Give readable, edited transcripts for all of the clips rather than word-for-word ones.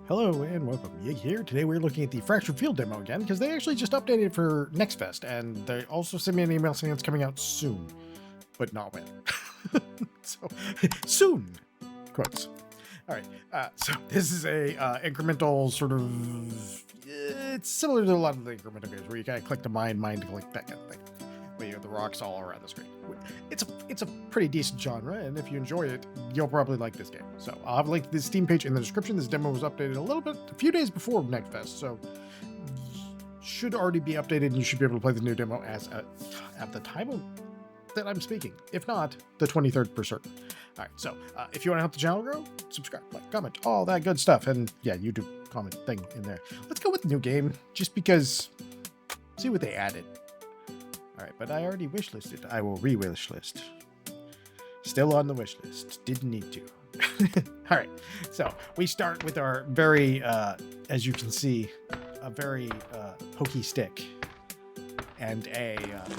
Hello and welcome. Yig here. Today we're looking at the Fractured Field demo again because they actually just updated it for Next Fest, and they also sent me an email saying it's coming out soon, but not when. So soon, quotes. All right. So this is a incremental sort of. It's similar to a lot of the incremental games where you kind of click to mine to click that kind of thing. Where you have the rocks all around the screen. It's a pretty decent genre, and if you enjoy it, you'll probably like this game. So I'll have a link to the Steam page in the description. This demo was updated a few days before Next Fest, so should already be updated, and you should be able to play the new demo as at the time that I'm speaking. If not, the 23rd for certain. All right, so if you want to help the channel grow, subscribe, like, comment, all that good stuff, and yeah, YouTube comment thing in there. Let's go with the new game, just because. See what they added. All right, but I already wishlisted. I will re-wishlist. Still on the wish list. Didn't need to. All right, so we start with our very, as you can see, a very pokey stick. And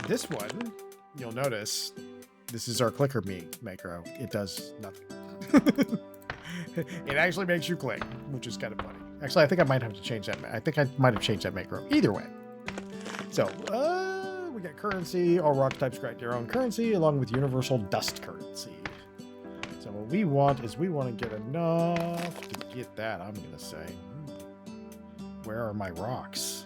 this one, you'll notice, this is our clicker macro. It does nothing. It actually makes you click, which is kind of funny. Actually, I think I might have to change that. I think I might have changed that macro. Either way. So, we got currency. All rock types create their own currency, along with universal dust currency. So what we want is we want to get enough to get that, I'm going to say. Where are my rocks?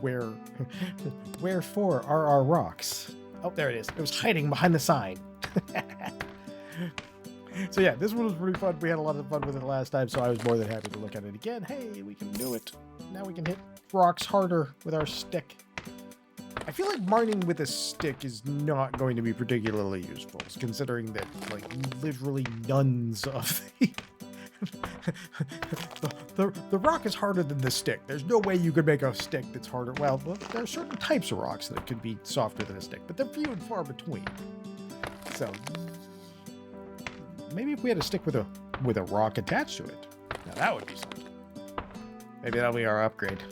Wherefore are our rocks? Oh, there it is. It was hiding behind the sign. So yeah, this one was pretty fun. We had a lot of fun with it last time, so I was more than happy to look at it again. Hey, we can do it. Now we can hit rocks harder with our stick. I feel like mining with a stick is not going to be particularly useful, considering that, like, literally nuns of the rock is harder than the stick. There's no way you could make a stick that's harder. Well, there are certain types of rocks that could be softer than a stick, but they're few and far between. So maybe if we had a stick with a rock attached to it, now that would be something. Maybe that'll be our upgrade.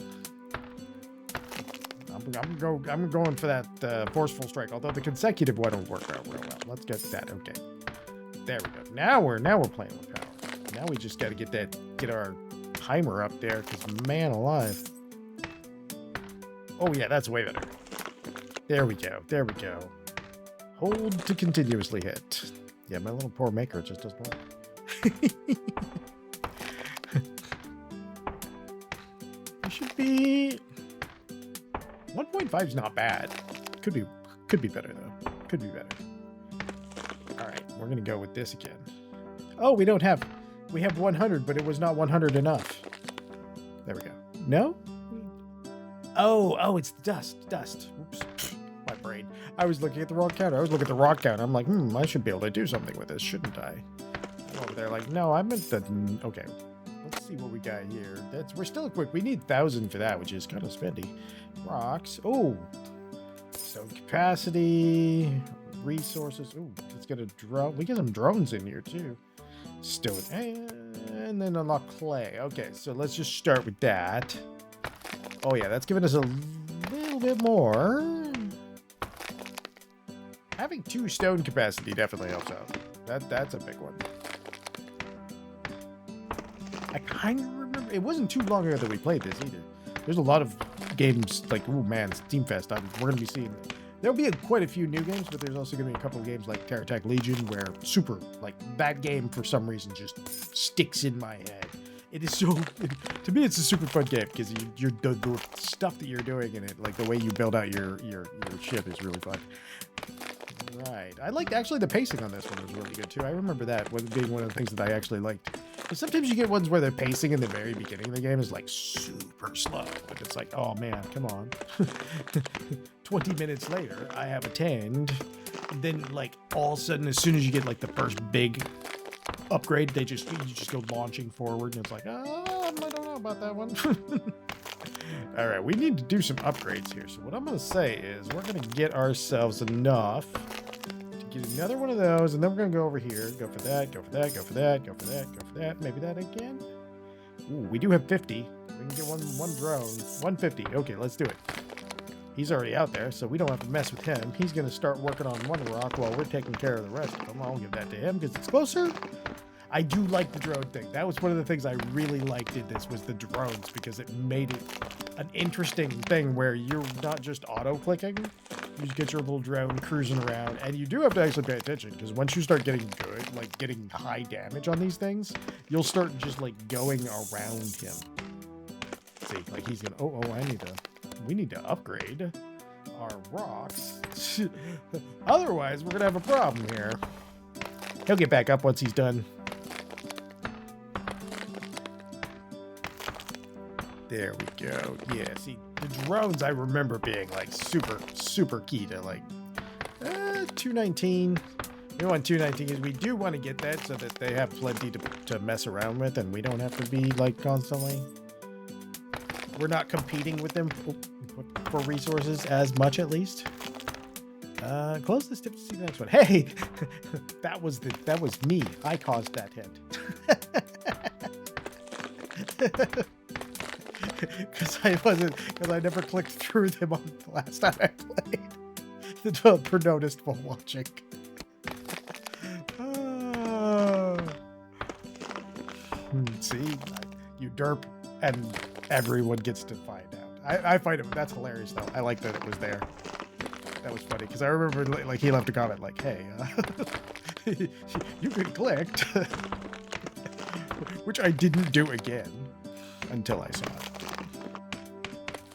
I'm going for that forceful strike, although the consecutive one will work out real well. Let's get that. Okay, there we go. Now we're playing with power. Now we just got to get our timer up there, because man alive. Oh yeah, that's way better. There we go. There we go. Hold to continuously hit. Yeah, my little poor maker just doesn't work. It should be 1.5 is not bad. Could be better though. Could be better. All right, we're gonna go with this again. Oh, we have 100, but it was not 100 enough. There we go. No? Oh, it's dust. Oops. My brain. I was looking at the wrong counter. I was looking at the rock counter. I'm like, I should be able to do something with this, shouldn't I? I'm over there like, no, I meant that. Okay. Let's see what we got here. We're still quick. We need 1,000 for that, which is kind of spendy. Rocks. Oh. Stone capacity. Resources. Oh, let's get a drone. We get some drones in here too. Stone. And then unlock clay. Okay, so let's just start with that. Oh yeah, that's giving us a little bit more. Having 2 stone capacity definitely helps out. That's a big one. I kind of remember, it wasn't too long ago that we played this either. There's a lot of games like, oh man, Steam Fest. We're going to be seeing, there'll be quite a few new games, but there's also going to be a couple of games like Terror Attack Legion, where that game for some reason just sticks in my head. It is so, to me, it's a super fun game because the stuff that you're doing in it, like the way you build out your ship is really fun. Right. I liked, actually, the pacing on this one was really good too. I remember that being one of the things that I actually liked. But sometimes you get ones where the pacing in the very beginning of the game is like super slow. But it's like, oh man, come on. 20 minutes later, I have attained. And then like all of a sudden, as soon as you get like the first big upgrade, you just go launching forward. And it's like, I don't know about that one. All right, we need to do some upgrades here. So what I'm going to say is we're going to get ourselves enough to get another one of those, and then we're going to go over here, go for that, go for that, go for that, go for that, go for that, maybe that again. Ooh, we do have 50. We can get one drone. 150. Okay, let's do it. He's already out there, so we don't have to mess with him. He's going to start working on one rock while we're taking care of the rest of them. I'll give that to him because it's closer. I do like the drone thing. That was one of the things I really liked in this was the drones because it made it an interesting thing where you're not just auto-clicking. You get your little drone cruising around, and you do have to actually pay attention because once you start getting good, like getting high damage on these things, you'll start just like going around him. See, like he's gonna, we need to upgrade our rocks. Otherwise, we're gonna have a problem here. He'll get back up once he's done. There we go. Yeah, see, the drones I remember being like super key to like 219. We want 219 because we do want to get that so that they have plenty to mess around with and we don't have to be like constantly. We're not competing with them for resources as much at least. Close this tip to see the next one. Hey, that was me. I caused that hit. Because I never clicked through them on the last time I played. The developer noticed while watching. See, you derp, and everyone gets to find out. I find it. That's hilarious, though. I like that it was there. That was funny because I remember like he left a comment like, "Hey, you get clicked," which I didn't do again until I saw it.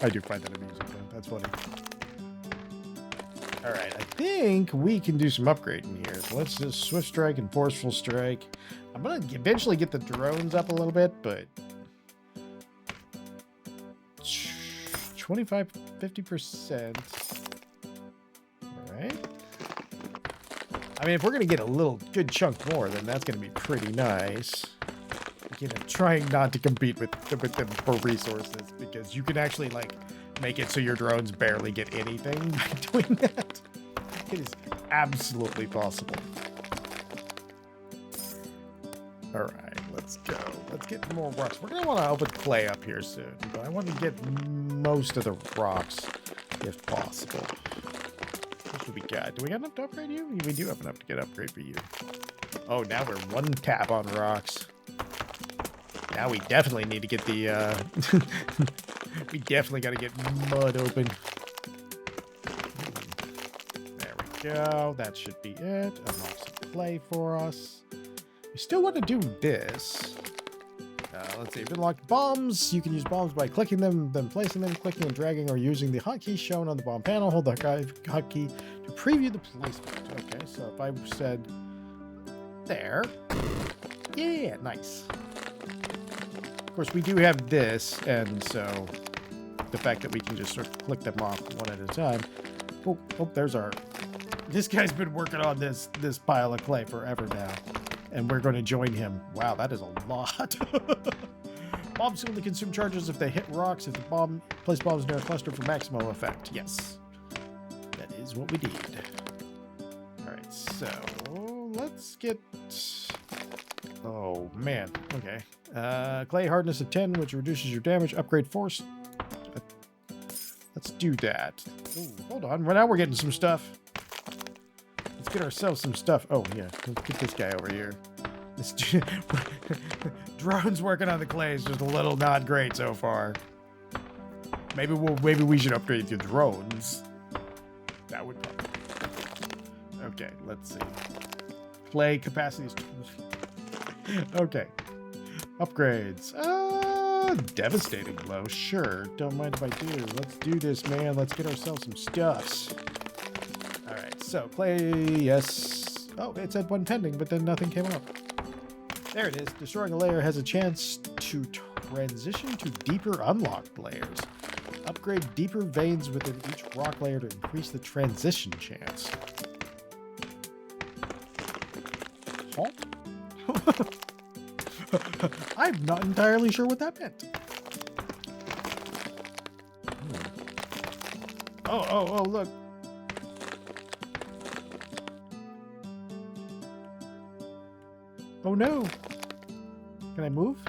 I do find that amusing, though. That's funny. All right, I think we can do some upgrading here. So let's just Swift Strike and Forceful Strike. I'm going to eventually get the drones up a little bit, but 25, 50%. All right. I mean, if we're going to get a little good chunk more, then that's going to be pretty nice. You know, trying not to compete with them for resources because you can actually like make it so your drones barely get anything by doing that. It is absolutely possible. All right, let's go. Let's get more rocks. We're gonna want to open clay up here soon, but I want to get most of the rocks if possible. What do we got? Do we got enough to upgrade you? We do have enough to get upgrade for you. Oh, now we're one tap on rocks. Now we definitely need to get the, we definitely got to get mud open. There we go. That should be it. Unlock some clay for us. We still want to do this. Let's see. Unlock bombs. You can use bombs by clicking them, then placing them, clicking and dragging, or using the hotkey shown on the bomb panel. Hold the hotkey to preview the placement. Okay, so if I said there. Yeah, nice. Of course, we do have this, and so the fact that we can just sort of click them off one at a time. Oh, there's our... This guy's been working on this pile of clay forever now, and we're going to join him. Wow, that is a lot. Bombs only consume charges if they hit rocks. If the bomb place bombs near a cluster for maximum effect. Yes, that is what we need. All right, so let's get... Oh, man. Okay. Clay hardness of 10, which reduces your damage. Upgrade force. Let's do that. Ooh, hold on. Right now we're getting some stuff. Let's get ourselves some stuff. Oh, yeah. Let's get this guy over here. This drone's working on the clay is just a little not great so far. Maybe we should upgrade the drones. That would probably... Okay, let's see. Clay capacity is... Okay. Upgrades. Devastating blow. Sure. Don't mind if I do. Let's do this, man. Let's get ourselves some stuffs. Alright, so clay, yes. Oh, it said one pending, but then nothing came up. There it is. Destroying a layer has a chance to transition to deeper unlocked layers. Upgrade deeper veins within each rock layer to increase the transition chance. Huh? I'm not entirely sure what that meant. Oh, look. Oh, no. Can I move?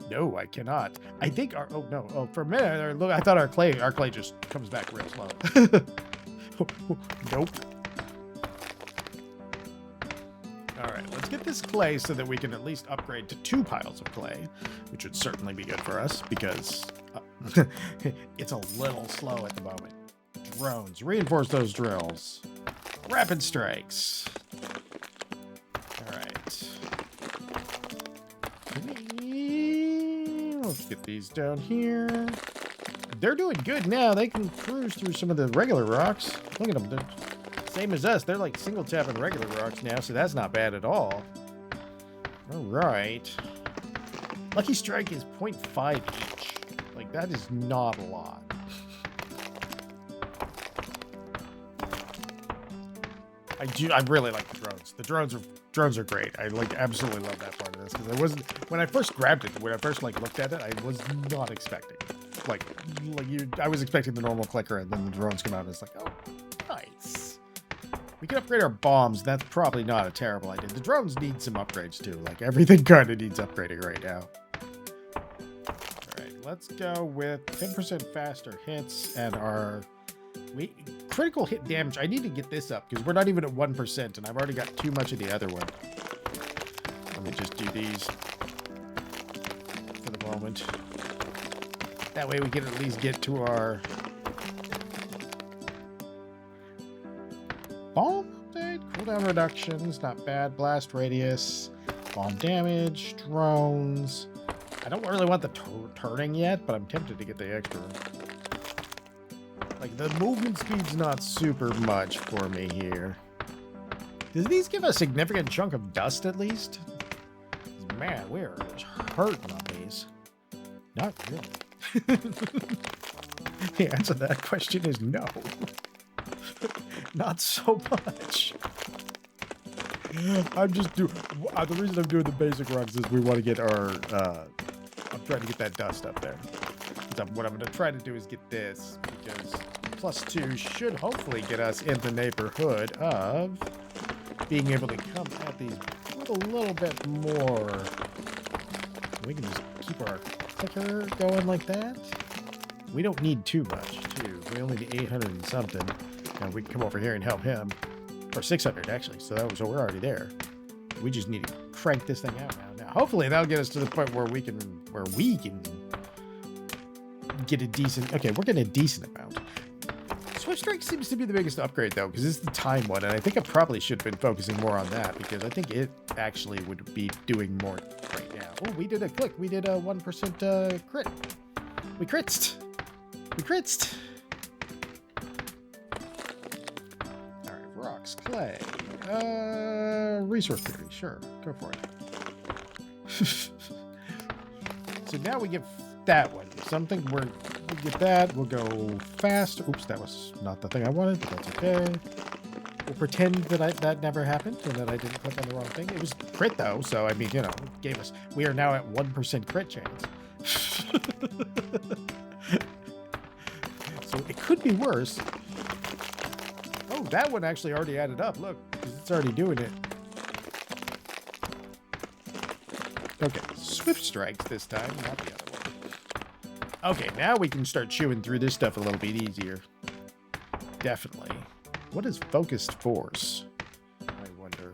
No, I cannot. I think our... Oh, no. Oh, for a minute, I thought our clay just comes back real slow. Nope. All right, let's get this clay so that we can at least upgrade to 2 piles of clay, which would certainly be good for us because it's a little slow at the moment. Drones, reinforce those drills. Rapid strikes. All right. Let's get these down here. They're doing good now. They can cruise through some of the regular rocks. Look at them. They're same as us. They're like single tapping regular rocks now, so that's not bad at all. All right. Lucky strike is 0.5 each. Like, that is not a lot. I really like the drones. The drones are great. I absolutely love that part of this because I wasn't when I first grabbed it. When I first looked at it, I was not expecting. I was expecting the normal clicker, and then the drones come out, and it's like, oh, nice. We can upgrade our bombs. That's probably not a terrible idea. The drones need some upgrades too. Like, everything kind of needs upgrading right now. All right, let's go with 10% faster hits and our critical hit damage. I need to get this up because we're not even at 1%, and I've already got too much of the other one. Let me just do these for the moment. That way we can at least get to our bomb update. Cooldown reductions, not bad. Blast radius, bomb damage, drones. I don't really want the turning yet, but I'm tempted to get the extra. Like, the movement speed's not super much for me here. Does these give a significant chunk of dust at least? Man, we're hurting on these. Not really. The answer to that question is no. Not so much. I'm just doing... the reason I'm doing the basic runs is we want to get our... I'm trying to get that dust up there. What I'm going to try to do is get this, because +2 should hopefully get us in the neighborhood of being able to come at these with a little bit more. We can just keep our clicker going like that. We don't need too much, too. We only need 800 and something. And we can come over here and help him. Or 600, actually. So we're already there. We just need to crank this thing out now. Now, hopefully that'll get us to the point where we can get a decent... Okay, we're getting a decent amount. Swift Strike seems to be the biggest upgrade, though, because it's the time one, and I think I probably should have been focusing more on that, because I think it actually would be doing more right now. Oh, we did a click. We did a 1% crit. We critzed. We critzed. All right, rocks, clay. Resource theory. Sure, go for it. So now we get that one. Something we'll get that. We'll go fast. Oops, that was not the thing I wanted, but that's okay. We'll pretend that that never happened and that I didn't click on the wrong thing. It was crit though, so I mean, you know, it gave us. We are now at 1% crit chance. So it could be worse. Oh, that one actually already added up. Look, it's already doing it. Okay, Swift Strikes this time, not the other one. Okay, now we can start chewing through this stuff a little bit easier. Definitely. What is Focused Force? I wonder.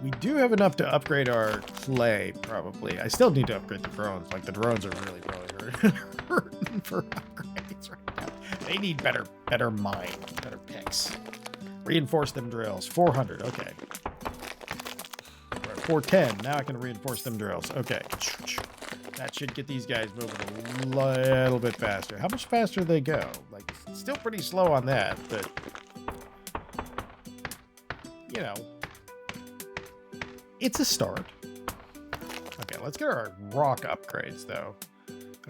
We do have enough to upgrade our clay, probably. I still need to upgrade the drones. Like, the drones are really hurting for upgrades right now. They need better mine, better picks. Reinforce them drills. 400, okay. We're at 410. Now I can reinforce them drills. Okay. That should get these guys moving a little bit faster. How much faster do they go? Like, still pretty slow on that, but... You know... It's a start. Okay, let's get our rock upgrades, though.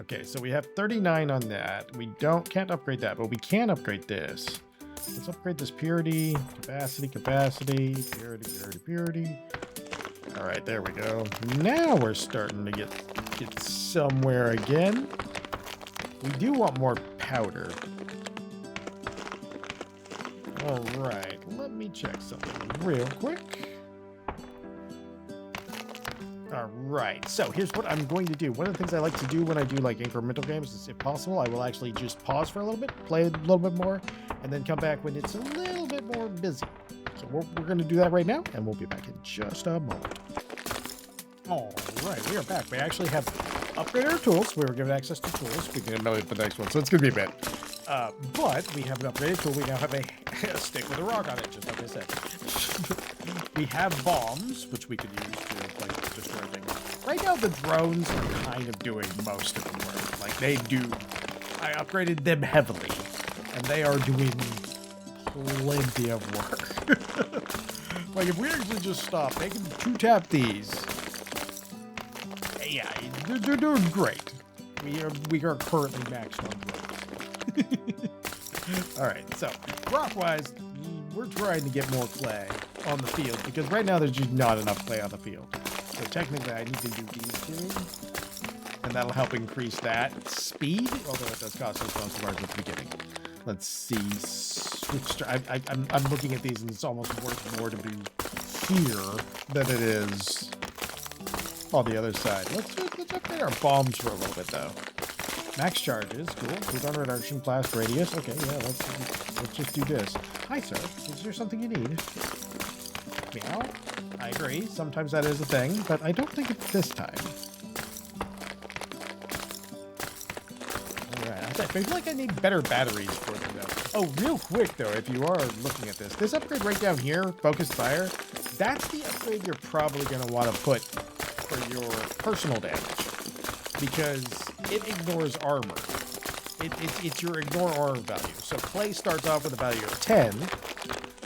Okay, so we have 39 on that. We can't upgrade that, but we can upgrade this. Let's upgrade this purity, capacity, purity. All right, there we go. Now we're starting to get somewhere again. We do want more powder. All right, let me check something real quick. All right, so here's what I'm going to do. One of the things I like to do when I do like incremental games is, if possible, I will actually just pause for a little bit, play a little bit more, and then come back when it's a little bit more busy. So we're going to do that right now, and we'll be back in just a moment. All right, we are back. We actually have upgraded our tools. We were given access to tools. We can email it for the next one, so it's going to be a bit. But we have an upgraded tool. We now have a stick with a rock on it, just like I said. We have bombs, which we could use to like destroy things. Right now, the drones are kind of doing most of the work. Like they do. I upgraded them heavily, and they are doing plenty of work. Like if we actually just stop, they can two-tap these. Yeah, they're doing great. We are currently maxed on drones. All right, so rock-wise, we're trying to get more clay on the field because right now there's just not enough clay on the field. So technically I need to do these two, and that'll help increase that speed, although it does cost us most of ours at the beginning. Let's see. I'm looking at these and it's almost worth more to be here than it is on the other side. Let's upgrade our bombs for a little bit though. Max charges, cool. Click on reduction, blast radius. Okay, yeah, let's just do this. Hi, sir. Is there something you need? Meow. I agree. Sometimes that is a thing, but I don't think it's this time. All right. I feel like I need better batteries for them, though. Oh, real quick, though, if you are looking at this upgrade right down here, focused fire, that's the upgrade you're probably going to want to put for your personal damage, because it ignores armor. It's your ignore armor value. So clay starts off with a value of 10.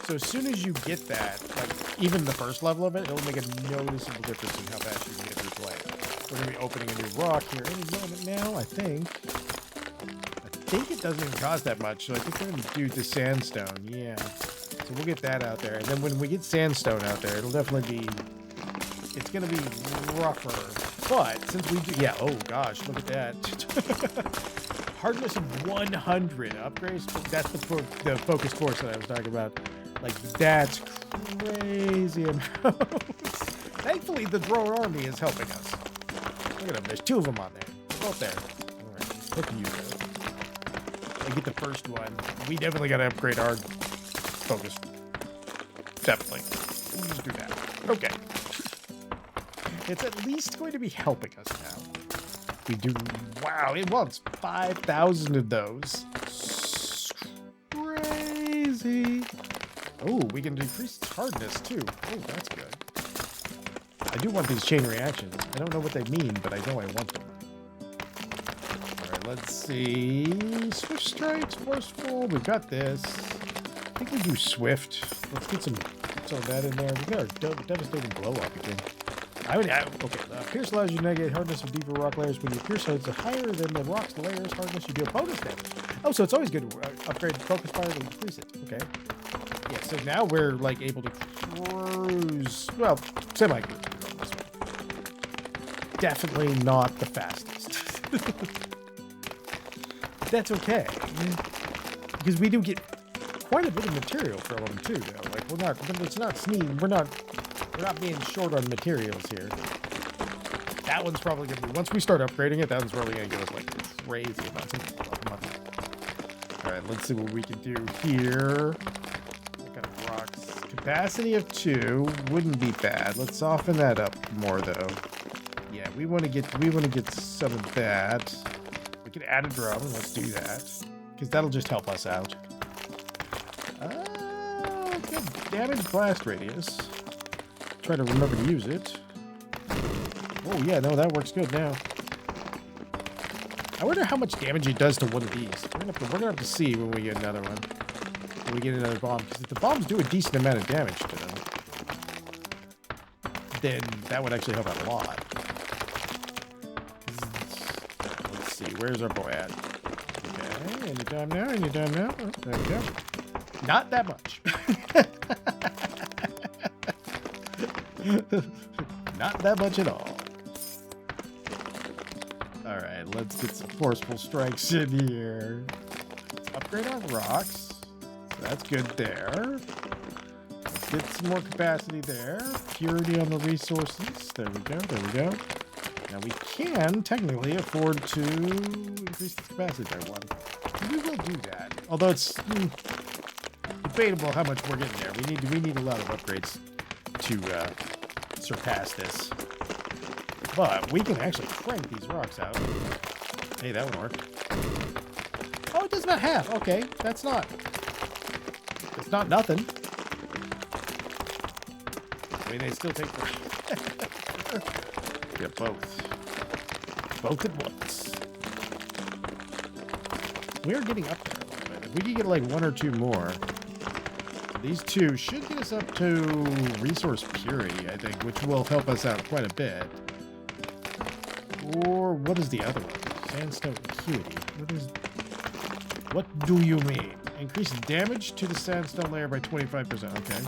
So as soon as you get that, like even the first level of it, it'll make a noticeable difference in how fast you can get through clay. We're gonna be opening a new rock here any moment now, I think. I think it doesn't even cost that much, so I think we're gonna do the sandstone, yeah. So we'll get that out there. And then when we get sandstone out there, it'll definitely be, it's gonna be rougher. But since we do, yeah, oh gosh, look at that. Hardness of 100 upgrades. That's the focus force that I was talking about. Like, that's crazy amounts. Thankfully, the drone army is helping us. Look at them. There's 2 of them on there. They're both there. All right. Look at you guys. I get the first one. We definitely got to upgrade our focus. Definitely. We'll just do that. Okay. It's at least going to be helping us now. We do, wow, it wants 5,000 of those. Crazy. Oh, we can decrease its hardness too. Oh, that's good. I do want these chain reactions. I don't know what they mean, but I know I want them. All right, let's see. Swift strikes, forceful. We've got this. I think we do swift. Let's get some of that in there. We got our devastating blow up again. Okay, pierce allows you to negate hardness of deeper rock layers. When you pierce it's higher than the rock's layers hardness, you deal bonus damage. Oh, so it's always good to upgrade focus fire to increase it. Okay. Yeah, so now we're like able to cruise, well, semi-cruise on this one. Definitely not the fastest. That's okay. Because we do get quite a bit of material for them too, though. Like it's not sneaking, we're not being short on materials here. That one's probably going to be, once we start upgrading it, that one's probably going to give us like crazy amounts of money. All right, let's see what we can do here. What kind of rocks? Capacity of 2 wouldn't be bad. Let's soften that up more though. Yeah, we want to get some of that. We can add a drum. Let's do that because that'll just help us out. Okay, damage blast radius. Try to remember to use it. Oh yeah, no, that works good now. I wonder how much damage it does to one of these. We're gonna have to see when we get another one. When we get another bomb, because if the bombs do a decent amount of damage to them, then that would actually help out a lot. Let's see, where's our boy at? Okay, anytime now. Oh, there we go. Not that much. Not that much at all. Alright, let's get some forceful strikes in here. Let's upgrade our rocks. So that's good there. get some more capacity there. Purity on the resources. There we go. There we go. Now we can technically afford to increase the capacity by 1. We will do that. Although it's debatable how much we're getting there. We need a lot of upgrades to surpass this. But we can actually crank these rocks out. Hey, that one worked. Oh, it does about half. Okay, it's not nothing. I mean, they still take yeah, both at once. We're getting up there a little bit. If we can get like 1 or 2 more, these 2 should get us up to resource purity, I think, which will help us out quite a bit. Or what is the other one? Sandstone acuity. What do you mean? Increase damage to the sandstone layer by 25%. Okay.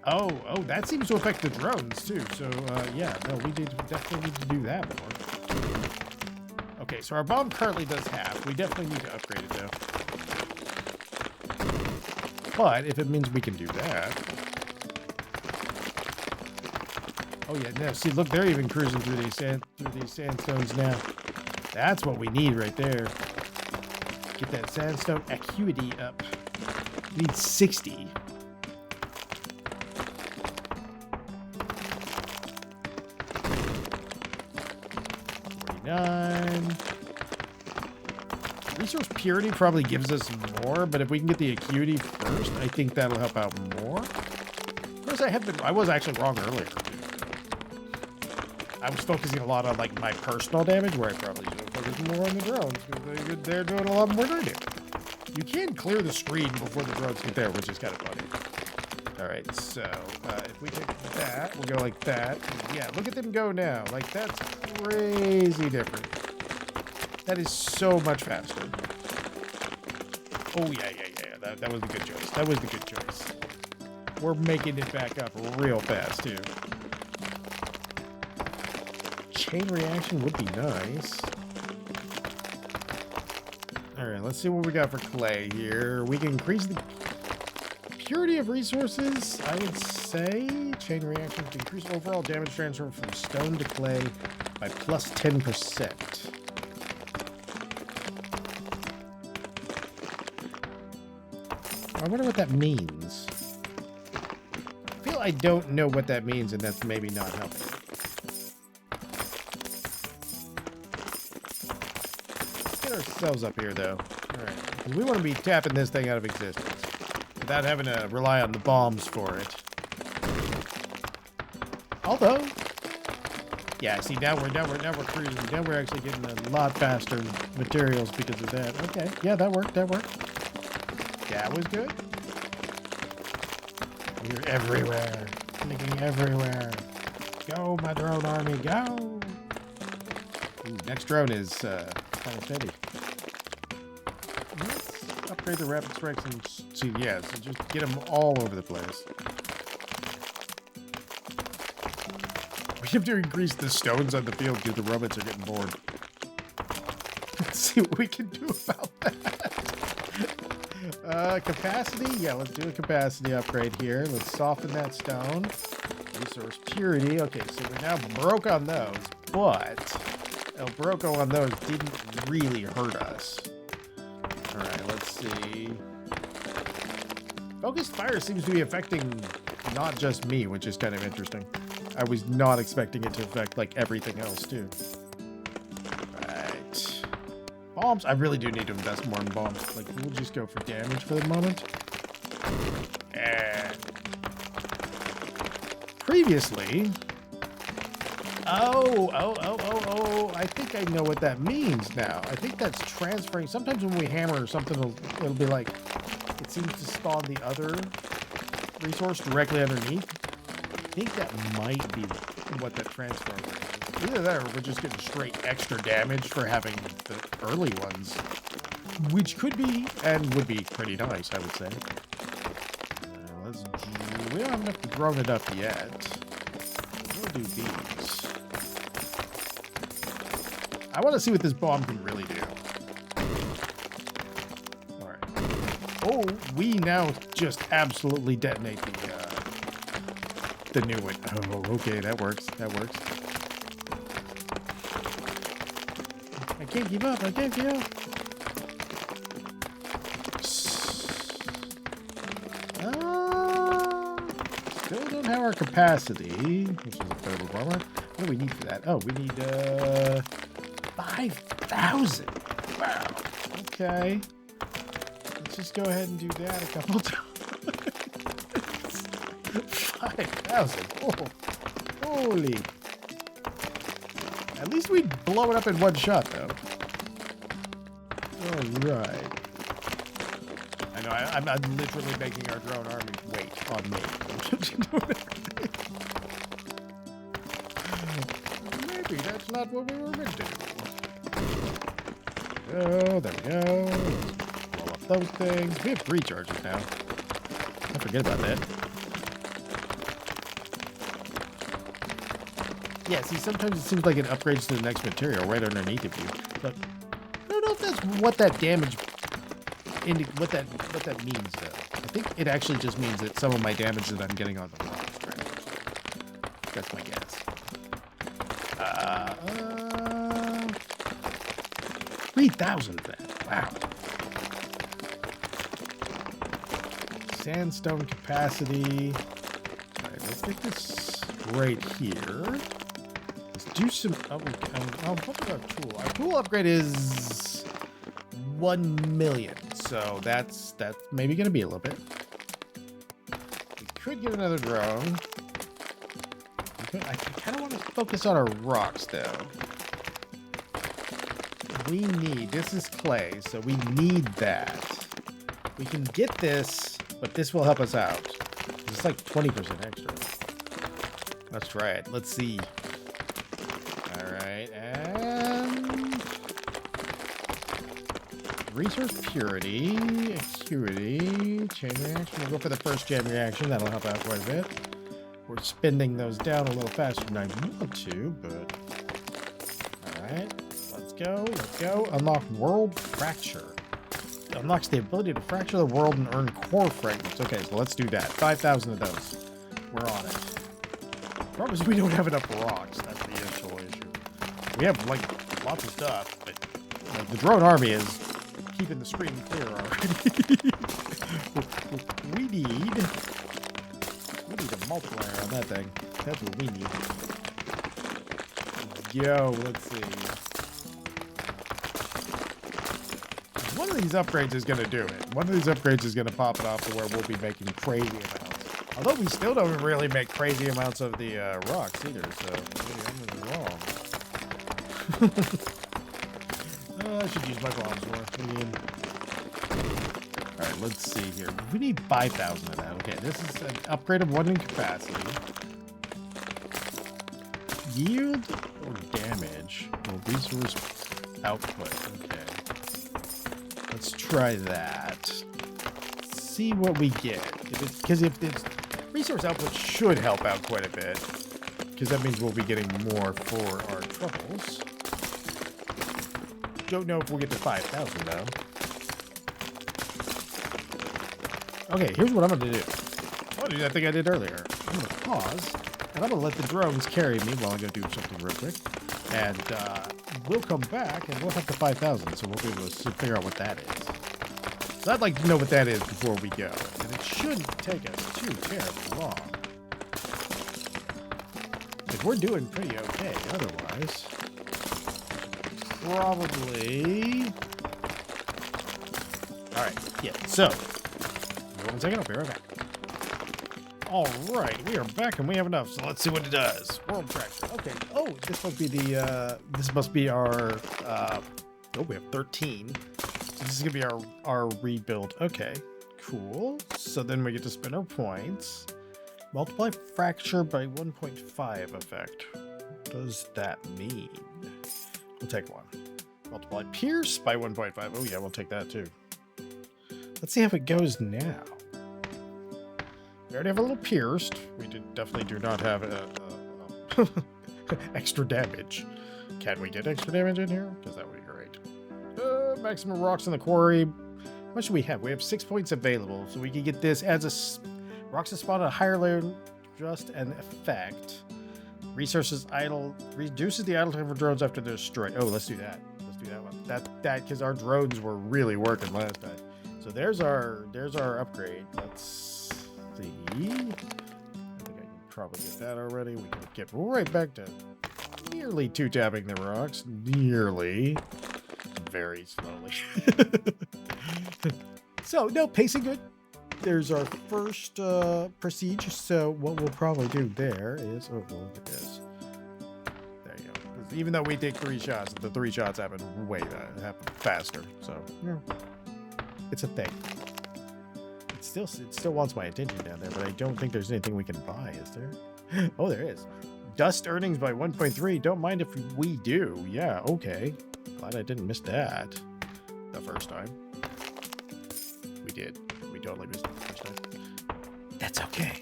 Oh, that seems to affect the drones too. So yeah, no, we definitely need to do that more. Okay, so our bomb currently does half. We definitely need to upgrade it though. But if it means we can do that. Oh yeah, no, see, look, they're even cruising through these sandstones now. That's what we need right there. Get that sandstone acuity up. We need 60. Resource purity probably gives us more, but if we can get the acuity first, I think that'll help out more. Of course, I was actually wrong earlier. I was focusing a lot on like my personal damage, where I probably should have focused more on the drones because they're doing a lot more than I do. You can clear the screen before the drones get there, which is kind of funny. All right, so if we take that, we'll go like that. Yeah, look at them go now. Like, that's crazy different. That is so much faster. Oh, yeah. That was the good choice. That was the good choice. We're making it back up real fast, too. Chain reaction would be nice. All right, let's see what we got for clay here. We can increase the purity of resources, I would say. Chain reaction to increase overall damage transfer from stone to clay by plus 10%. I wonder what that means. I feel I don't know what that means, and that's maybe not helping. Let's get ourselves up here, though. All right, because we want to be tapping this thing out of existence without having to rely on the bombs for it. Although, yeah, see, now we're cruising. Now we're actually getting a lot faster materials because of that. Okay, yeah, that worked. That was good. You're everywhere. Clicking everywhere. Go, my drone army, go! Ooh, next drone is kind of steady. Let's upgrade the rapid strikes and see, yeah, so just get them all over the place. We have to increase the stones on the field because the robots are getting bored. Let's see what we can do about that. Capacity? Yeah, let's do a capacity upgrade here. Let's soften that stone. Resource purity. Okay, so we're now broke on those, but El Broco on those didn't really hurt us. Alright, let's see. Focused fire seems to be affecting not just me, which is kind of interesting. I was not expecting it to affect, like, everything else, too. Right. Bombs. I really do need to invest more in bombs. Like, we'll just go for damage for the moment. And previously... Oh, I think I know what that means now. I think that's transferring. Sometimes when we hammer something, it'll be like, it seems to spawn the other resource directly underneath. I think that might be what that transfer is. Either that or we're just getting straight extra damage for having the early ones. Which could be, and would be pretty nice, I would say. We don't have enough to grow it up yet. We'll do these. I want to see what this bomb can really do. Alright. Oh, we now just absolutely detonate the new one. Oh, okay, that works. That works. I can't keep up. I can't keep up. Still don't have our capacity, which is a bit of a bummer. What do we need for that? Oh, we need 5,000. Wow. Okay. Let's just go ahead and do that a couple times. 5,000. Oh, holy. At least we blow it up in one shot, though. All right. I know, I'm literally making our drone army wait on me. Maybe that's not what we were meant to do. Oh, there we go. Roll up those things. We have 3 charges now. I forget about that. Yeah, see, sometimes it seems like it upgrades to the next material right underneath of you, but I don't know if that's what that damage, what that means though. I think it actually just means that some of my damage that I'm getting on the rocks, right? That's my guess. 3,000 then. Wow. Sandstone capacity. All right, let's get this right here. Do some what about our tool? Our tool upgrade is 1 million, so that's maybe gonna be a little bit. We could get another drone. I kind of want to focus on our rocks though. We need, this is clay, so we need that. We can get this, but this will help us out. It's like 20% extra. Let's try it. Let's see. Alright, and resource purity, acuity, chain reaction. We'll go for the first chain reaction. That'll help out quite a bit. We're spending those down a little faster than I want to, but alright. Let's go. Let's go. Unlock world fracture. It unlocks the ability to fracture the world and earn core fragments. Okay, so let's do that. 5,000 of those. We're on it. Problem is we don't have enough rocks. That's the initial issue. We have like lots of stuff, but like, the drone army is keeping the screen clear already. we need a multiplier on that thing. That's what we need. Let's go. Let's see. One of these upgrades is going to do it. One of these upgrades is going to pop it off to where we'll be making crazy amounts. Although we still don't really make crazy amounts of the rocks either, so maybe I'm wrong. I should use my bombs more. Alright, let's see here. We need 5,000 of that. Okay, this is an upgrade of 1 in capacity. Yield or damage? Or resource output. Okay. Let's try that. See what we get. Because if it's resource output should help out quite a bit. Because that means we'll be getting more for our troubles. Don't know if we'll get to 5,000 though. Okay, here's what I'm going to do. I'm going to do that thing I did earlier. I'm going to pause, and I'm going to let the drones carry me while I go do something real quick. And we'll come back, and we'll have the 5,000, so we'll be able to figure out what that is. So I'd like to know what that is before we go. And it shouldn't take us too terribly long. If we're doing pretty okay, otherwise. Probably. Alright, yeah, so. One second, I'll be right back. Alright, we are back and we have enough, so let's see what it does. World fracture. Okay. Oh, this must be the this must be our oh, we have 13. So this is gonna be our rebuild. Okay, cool. So then we get to spend our points. Multiply fracture by 1.5 effect. What does that mean? We'll take one. Multiply pierce by 1.5. Oh yeah, we'll take that too. Let's see how it goes now. We already have a little pierced. We definitely do not have extra damage. Can we get extra damage in here? Because that would be great. Maximum rocks in the quarry. What should we have? We have 6 points available, so we can get this as rocks that spawn at a higher layer, just an effect. Resources idle, reduces the idle time for drones after they're destroyed. Oh, let's do that. Let's do that one. That because our drones were really working last time. So there's our upgrade. Let's see. I think I can probably get that already. We can get right back to nearly 2-tapping the rocks. Nearly. Very slowly. So no, pacing good. There's our first prestige. So what we'll probably do there is, oh, look at this. There you go. Even though we take 3 shots, the 3 shots happen happen faster. So yeah, it's a thing. It still wants my attention down there, but I don't think there's anything we can buy, is there? Oh, there is. Dust earnings by 1.3. Don't mind if we do. Yeah, okay. Glad I didn't miss that the first time. We did. We totally missed it the first time. That's okay.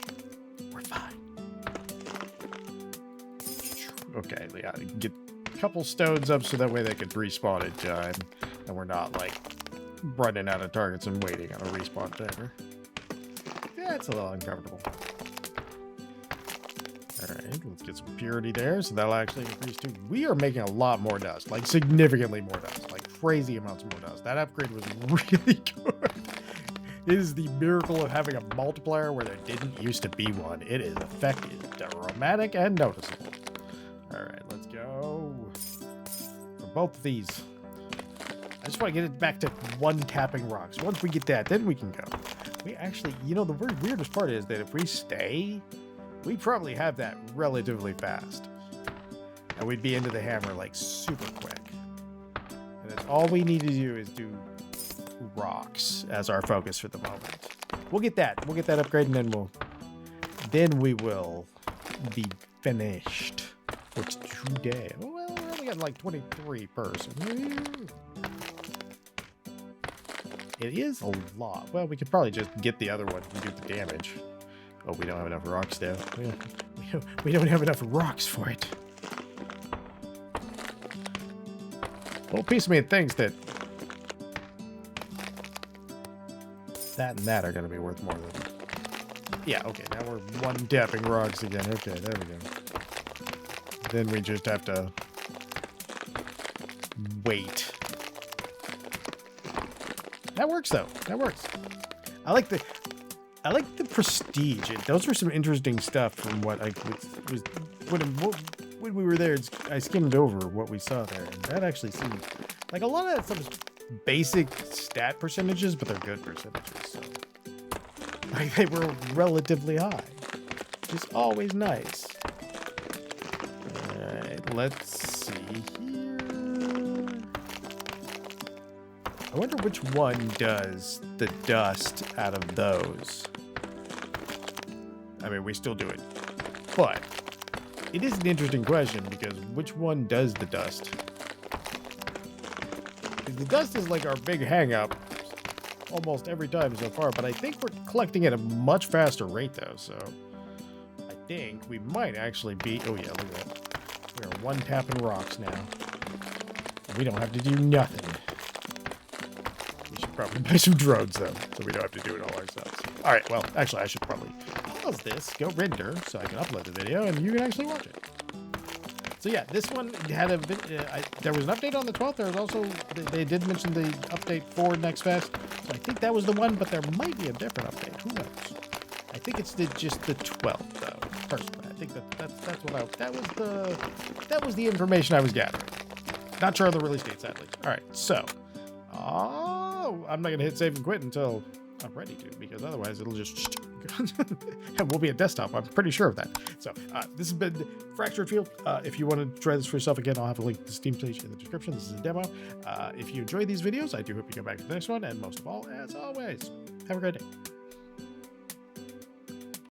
We're fine. Okay, yeah, get a couple stones up so that way they can respawn in time, and we're not like running out of targets and waiting on a respawn timer. Yeah, it's a little uncomfortable. Alright, let's get some purity there, so that'll actually increase too. We are making a lot more dust, like significantly more dust, like crazy amounts more dust. That upgrade was really good. It is the miracle of having a multiplier where there didn't used to be one. It is effective, dramatic, and noticeable. Alright, let's go. For both of these. I just want to get it back to 1-tapping rocks. Once we get that, then we can go. We actually, you know, the weirdest part is that if we stay, we probably have that relatively fast. And we'd be into the hammer like super quick. And then all we need to do is do rocks as our focus for the moment. We'll get that. We'll get that upgrade, and then we will be finished for today. Well, we only got like 23 person. It is a lot. Well, we could probably just get the other one and do the damage. Oh, we don't have enough rocks though. We don't have enough rocks for it. Well, piece of me thinks that and that are going to be worth more than... Yeah, okay, now we're 1-tapping rocks again. Okay, there we go. Then we just have to wait. That works though. That works. I like the prestige. Those were some interesting stuff from what I was when we were there. I skimmed over what we saw there, and that actually seemed like a lot of that stuff is basic stat percentages, but they're good percentages. So like they were relatively high, which is always nice. All right, let's see here. I wonder which one does the dust out of those. I mean, we still do it, but it is an interesting question because which one does the dust? The dust is like our big hang-up almost every time so far, but I think we're collecting at a much faster rate though, so I think we might actually be... Oh yeah, look at that. We are 1-tapping rocks now. We don't have to do nothing. We should probably buy some drones though, so we don't have to do it all ourselves. Alright, well, actually I should probably pause this, go render, so I can upload the video and you can actually watch it. So yeah, this one had there was an update on the 12th. There was also, they did mention the update for Next Fest. So I think that was the one, but there might be a different update. Who knows? I think it's just the 12th though. Personally, I think that was the information I was gathering. Not sure of the release date, sadly. All right, so I'm not gonna hit save and quit until I'm ready to, because otherwise it'll just and we'll be at desktop. I'm pretty sure of that. So this has been Fractured Field. If you want to try this for yourself again, I'll have a link to the Steam page in the description. This is a demo. If you enjoy these videos, I do hope you come back to the next one. And most of all, as always, have a great day.